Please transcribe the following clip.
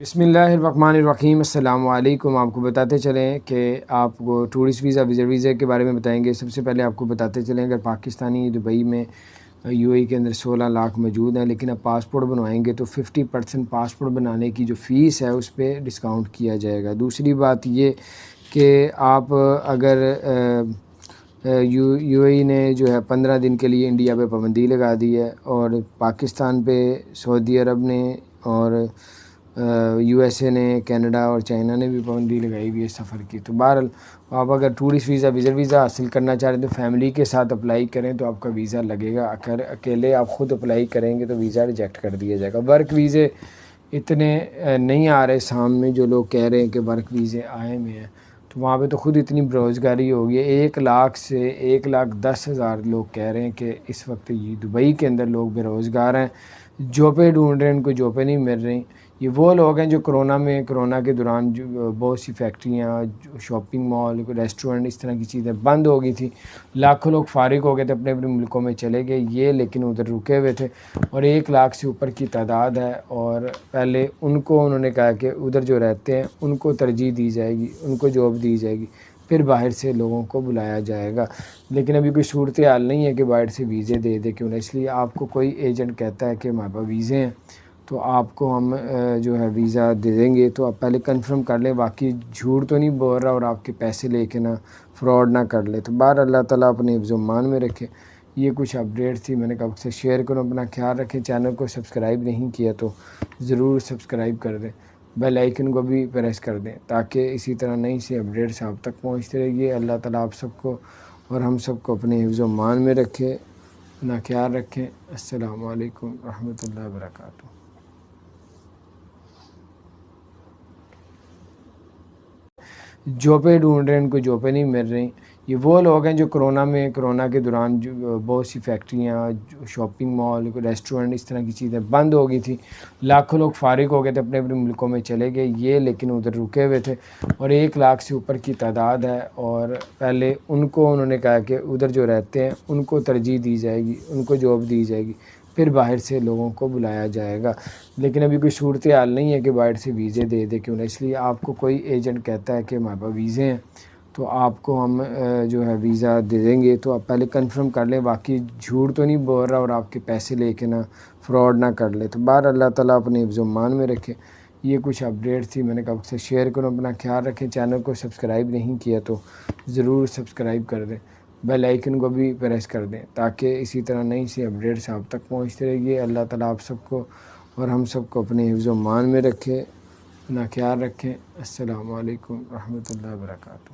بسم اللہ الرحمن الرحیم۔ السلام علیکم۔ آپ کو بتاتے چلیں کہ آپ کو ٹورسٹ ویزا ویزے کے بارے میں بتائیں گے۔ سب سے پہلے آپ کو بتاتے چلیں اگر پاکستانی دبئی میں یو اے کے اندر 16 لاکھ موجود ہیں، لیکن اب پاسپورٹ بنوائیں گے تو 50% پاسپورٹ بنانے کی جو فیس ہے اس پہ ڈسکاؤنٹ کیا جائے گا۔ دوسری بات یہ کہ آپ اگر یو اے نے جو ہے 15 دن کے لیے انڈیا پہ پابندی لگا دی ہے، اور پاکستان پہ سعودی عرب نے اور یو ایس اے نے، کینیڈا اور چائنا نے بھی پابندی لگائی ہوئی ہے سفر کی۔ تو بہرحال آپ اگر ٹورسٹ ویزا حاصل کرنا چاہ رہے ہیں تو فیملی کے ساتھ اپلائی کریں تو آپ کا ویزا لگے گا۔ اگر اکیلے آپ خود اپلائی کریں گے تو ویزا ریجیکٹ کر دیا جائے گا۔ ورک ویزے اتنے نہیں آ رہے سامنے، جو لوگ کہہ رہے ہیں کہ ورک ویزے آئے ہوئے ہیں، تو وہاں پہ تو خود اتنی بےروزگاری ہوگی۔ 1 لاکھ سے 1,10,000 لوگ کہہ رہے ہیں کہ اس وقت یہ دبئی کے اندر لوگ بے روزگار ہیں، جابیں ڈھونڈ رہے ہیں، ان کو جابیں نہیں مل رہی۔ یہ وہ لوگ ہیں جو کرونا کے دوران جو بہت سی فیکٹریاں، شاپنگ مال، ریسٹورنٹ، اس طرح کی چیزیں بند ہو گئی تھیں، لاکھوں لوگ فارغ ہو گئے تھے، اپنے اپنے ملکوں میں چلے گئے، یہ لیکن ادھر رکے ہوئے تھے، اور 1 لاکھ سے اوپر کی تعداد ہے۔ اور پہلے انہوں نے کہا کہ ادھر جو رہتے ہیں ان کو ترجیح دی جائے گی، ان کو جاب دی جائے گی، پھر باہر سے لوگوں کو بلایا جائے گا۔ لیکن ابھی کوئی صورتحال نہیں ہے کہ باہر سے ویزے دے دے کیوں نہ۔ اس لیے آپ کو کوئی ایجنٹ کہتا ہے کہ ہمارے پاس ویزے ہیں تو آپ کو ہم جو ہے ویزا دے دیں گے، تو آپ پہلے کنفرم کر لیں، باقی جھوٹ تو نہیں بول رہا اور آپ کے پیسے لے کے نہ فراڈ نہ کر لے۔ تو باہر اللہ تعالیٰ اپنے حفظ و امان میں رکھے۔ یہ کچھ اپڈیٹ تھی، میں نے کہا آپ سے شیئر کروں۔ اپنا خیال رکھیں۔ چینل کو سبسکرائب نہیں کیا تو ضرور سبسکرائب کر دیں، بیل آئیکن کو بھی پریس کر دیں تاکہ اسی طرح نئی سی اپڈیٹس آپ تک پہنچتے رہے گی۔ اللہ تعالیٰ آپ سب کو اور ہم سب کو اپنے حفظ و امان میں رکھے۔ اپنا خیال رکھیں۔ السلام علیکم ورحمۃ اللہ وبرکاتہ۔ جابیں ڈھونڈ رہے ہیں، ان کو جابیں نہیں مل رہی۔ یہ وہ لوگ ہیں جو کرونا کے دوران جو بہت سی فیکٹریاں، شاپنگ مال، ریسٹورنٹ، اس طرح کی چیزیں بند ہو گئی تھیں، لاکھوں لوگ فارغ ہو گئے تھے، اپنے اپنے ملکوں میں چلے گئے، یہ لیکن ادھر رکے ہوئے تھے، اور 1 لاکھ سے اوپر کی تعداد ہے۔ اور پہلے انہوں نے کہا کہ ادھر جو رہتے ہیں ان کو ترجیح دی جائے گی، ان کو جاب دی جائے گی، پھر باہر سے لوگوں کو بلایا جائے گا۔ لیکن ابھی کوئی صورتحال نہیں ہے کہ باہر سے ویزے دے دے کیوں نہ۔ اس لیے آپ کو کوئی ایجنٹ کہتا ہے کہ ہمارے پاس ویزے ہیں تو آپ کو ہم جو ہے ویزا دے دیں گے، تو آپ پہلے کنفرم کر لیں، باقی جھوٹ تو نہیں بول رہا اور آپ کے پیسے لے کے نہ فراڈ نہ کر لے۔ تو باہر اللہ تعالیٰ اپنے حفظ و امان میں رکھے۔ یہ کچھ اپڈیٹ تھی، میں نے کہا آپ سے شیئر کروں۔ اپنا خیال رکھیں۔ چینل کو سبسکرائب نہیں کیا تو ضرور سبسکرائب کر دیں، بیل آئیکن کو بھی پریس کر دیں تاکہ اسی طرح نئی سی اپڈیٹس آپ تک پہنچتے رہے گی۔ اللہ تعالیٰ آپ سب کو اور ہم سب کو اپنے حفظ و امان میں رکھے۔ اپنا خیال رکھیں۔ السلام علیکم ورحمۃ اللہ وبرکاتہ۔